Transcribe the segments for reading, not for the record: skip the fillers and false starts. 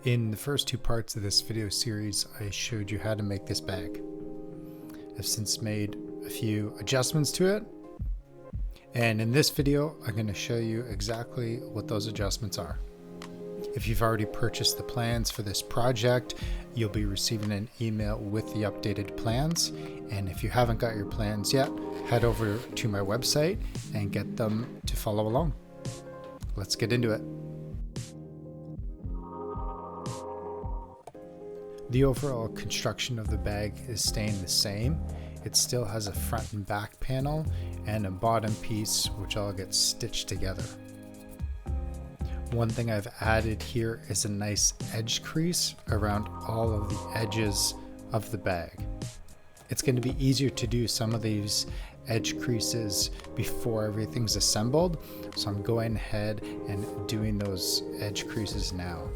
In the first two parts of this video series, I showed you how to make this bag. I've since made a few adjustments to it, and in this video, I'm going to show you exactly what those adjustments are. If you've already purchased the plans for this project, you'll be receiving an email with the updated plans. And if you haven't got your plans yet, head over to my website and get them to follow along. Let's get into it. The overall construction of the bag is staying the same. It still has a front and back panel and a bottom piece which all gets stitched together. One thing I've added here is a nice edge crease around all of the edges of the bag. It's going to be easier to do some of these edge creases before everything's assembled, so I'm going ahead and doing those edge creases now.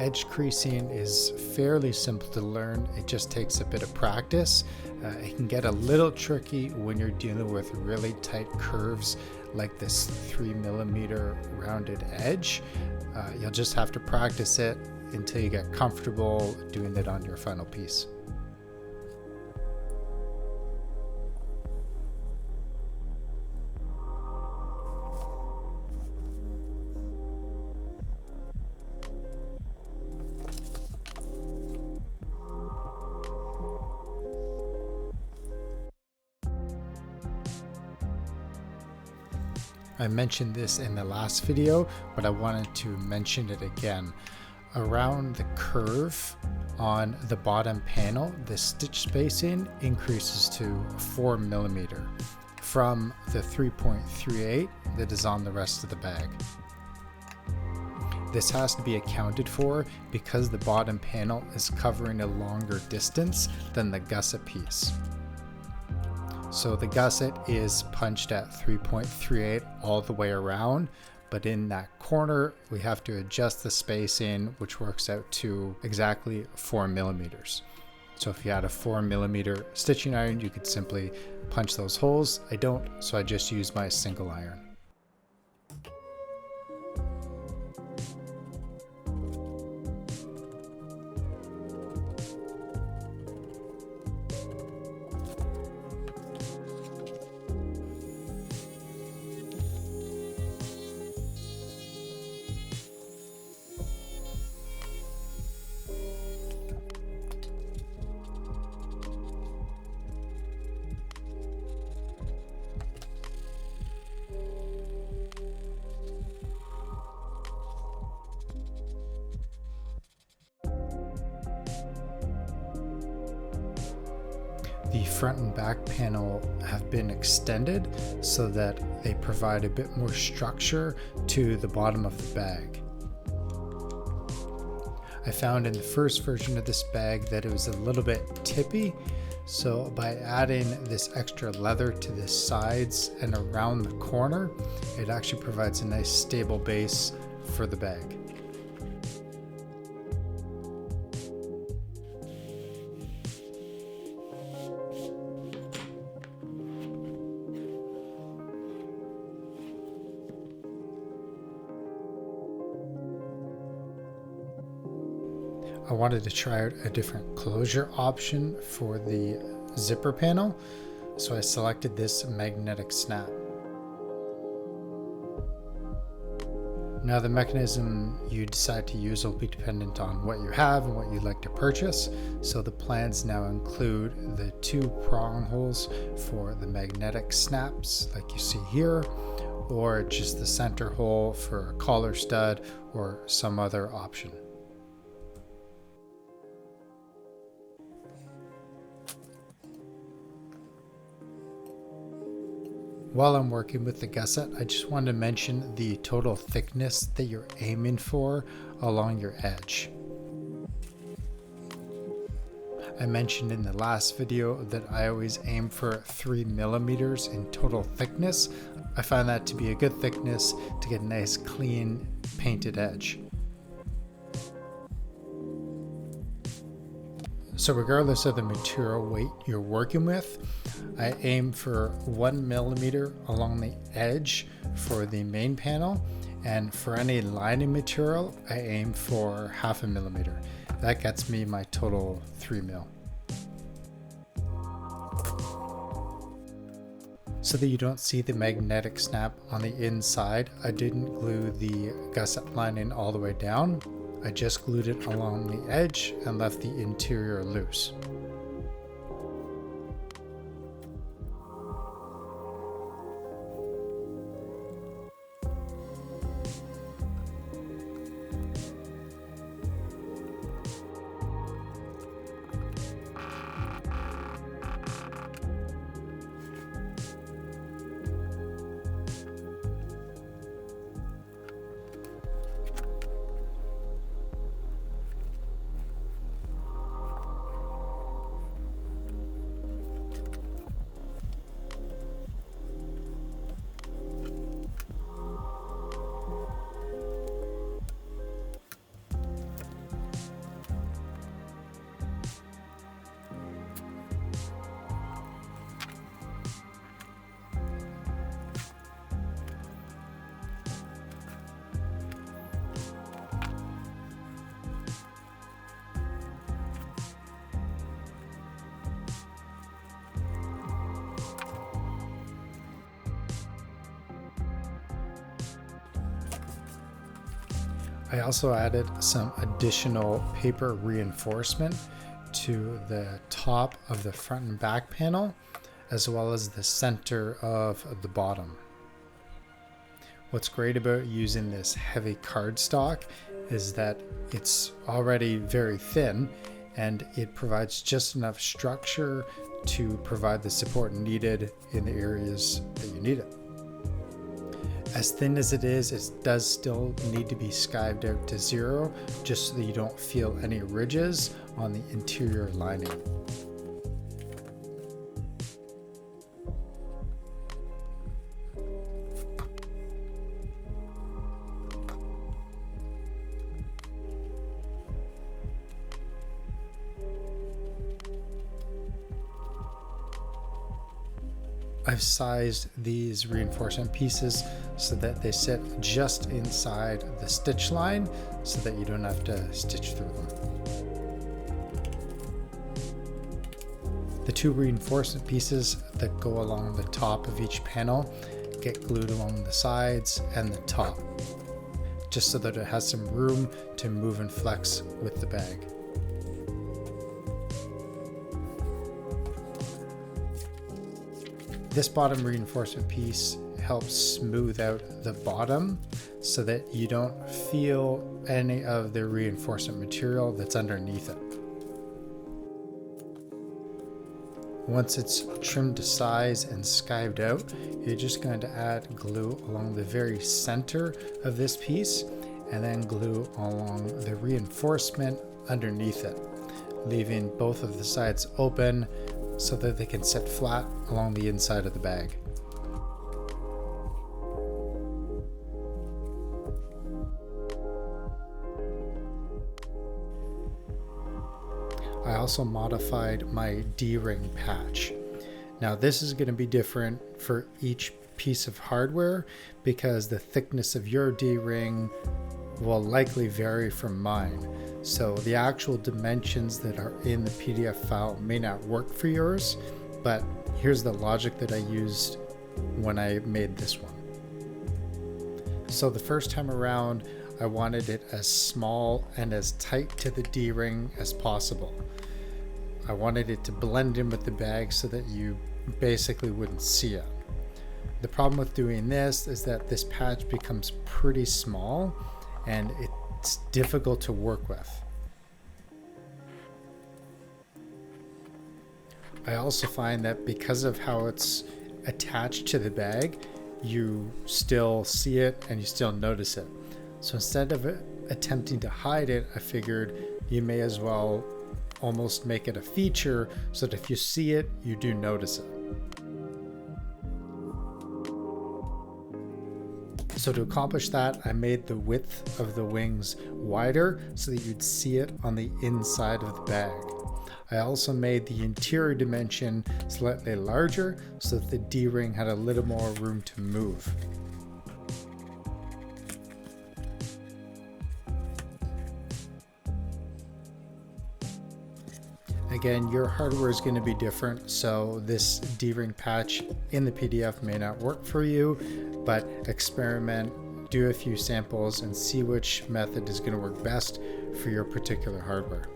Edge creasing is fairly simple to learn. It just takes a bit of practice. It can get a little tricky when you're dealing with really tight curves like this 3mm rounded edge. You'll just have to practice it until you get comfortable doing it on your final piece. I mentioned this in the last video, but I wanted to mention it again. Around the curve on the bottom panel, the stitch spacing increases to 4mm from the 3.38 that is on the rest of the bag. This has to be accounted for because the bottom panel is covering a longer distance than the gusset piece. So the gusset is punched at 3.38 all the way around, but in that corner we have to adjust the spacing, which works out to exactly 4mm. So if you had a 4mm stitching iron, you could simply punch those holes. I don't, so I just use my single iron. The front and back panel have been extended so that they provide a bit more structure to the bottom of the bag. I found in the first version of this bag that it was a little bit tippy, so by adding this extra leather to the sides and around the corner, it actually provides a nice stable base for the bag. I wanted to try out a different closure option for the zipper panel, so I selected this magnetic snap. Now the mechanism you decide to use will be dependent on what you have and what you'd like to purchase, so the plans now include the 2 prong holes for the magnetic snaps like you see here, or just the center hole for a collar stud or some other option. While I'm working with the gusset, I just wanted to mention the total thickness that you're aiming for along your edge. I mentioned in the last video that I always aim for 3mm in total thickness. I find that to be a good thickness to get a nice clean painted edge. So regardless of the material weight you're working with, I aim for 1mm along the edge for the main panel, and for any lining material I aim for 0.5 millimeter. That gets me my total 3mm. So that you don't see the magnetic snap on the inside, I didn't glue the gusset lining all the way down. I just glued it along the edge and left the interior loose. I also added some additional paper reinforcement to the top of the front and back panel, as well as the center of the bottom. What's great about using this heavy cardstock is that it's already very thin and it provides just enough structure to provide the support needed in the areas that you need it. As thin as it is, it does still need to be skived out to 0, just so that you don't feel any ridges on the interior lining. I've sized these reinforcement pieces so that they sit just inside the stitch line so that you don't have to stitch through them. The 2 reinforcement pieces that go along the top of each panel get glued along the sides and the top, just so that it has some room to move and flex with the bag. This bottom reinforcement piece helps smooth out the bottom so that you don't feel any of the reinforcement material that's underneath it. Once it's trimmed to size and skived out, you're just going to add glue along the very center of this piece and then glue along the reinforcement underneath it, leaving both of the sides open so that they can sit flat along the inside of the bag. I also modified my D-ring patch. Now this is going to be different for each piece of hardware because the thickness of your D-ring will likely vary from mine. So the actual dimensions that are in the PDF file may not work for yours, but here's the logic that I used when I made this one. So the first time around, I wanted it as small and as tight to the D-ring as possible. I wanted it to blend in with the bag so that you basically wouldn't see it. The problem with doing this is that this patch becomes pretty small and it's difficult to work with. I also find that because of how it's attached to the bag, you still see it and you still notice it. So instead of attempting to hide it, I figured you may as well almost make it a feature so that if you see it, you do notice it. So to accomplish that, I made the width of the wings wider so that you'd see it on the inside of the bag. I also made the interior dimension slightly larger so that the D-ring had a little more room to move. Again, your hardware is going to be different, so this D-ring patch in the PDF may not work for you, but experiment, do a few samples, and see which method is going to work best for your particular hardware.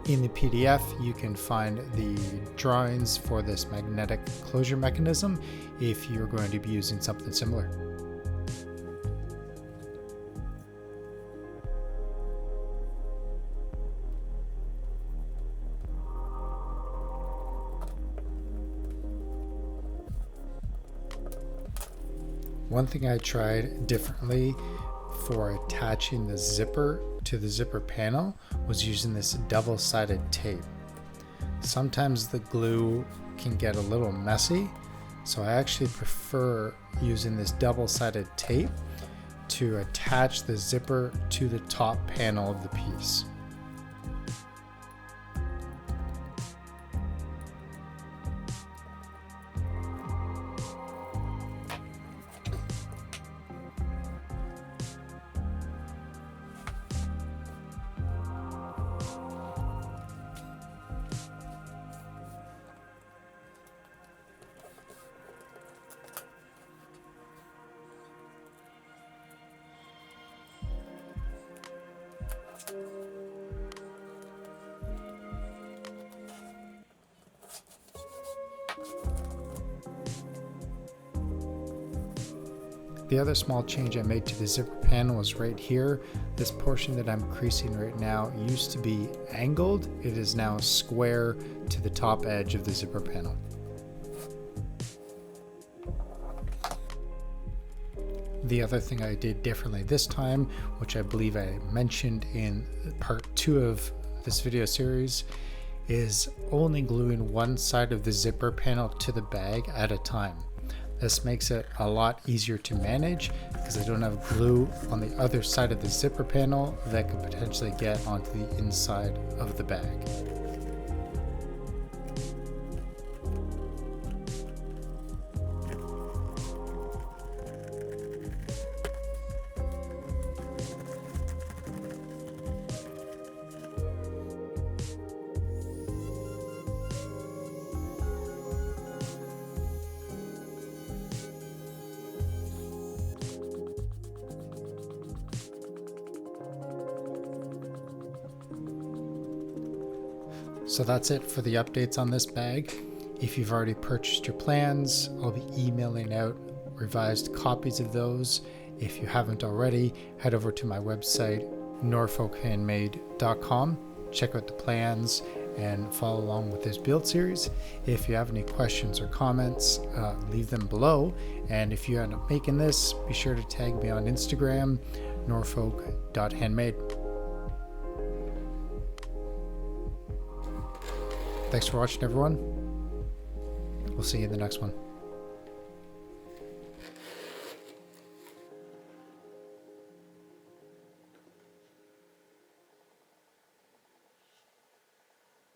In the PDF, you can find the drawings for this magnetic closure mechanism if you're going to be using something similar. One thing I tried differently for attaching the zipper to the zipper panel was using this double-sided tape. Sometimes the glue can get a little messy, so I actually prefer using this double-sided tape to attach the zipper to the top panel of the piece. The other small change I made to the zipper panel was right here. This portion that I'm creasing right now used to be angled. It is now square to the top edge of the zipper panel. The other thing I did differently this time, which I believe I mentioned in part 2 of this video series, is only gluing one side of the zipper panel to the bag at a time. This makes it a lot easier to manage because I don't have glue on the other side of the zipper panel that could potentially get onto the inside of the bag. So that's it for the updates on this bag. If you've already purchased your plans, I'll be emailing out revised copies of those. If you haven't already, head over to my website, norfolkhandmade.com. Check out the plans and follow along with this build series. If you have any questions or comments, leave them below. And if you end up making this, be sure to tag me on Instagram, norfolk.handmade. Thanks for watching, everyone. We'll see you in the next one.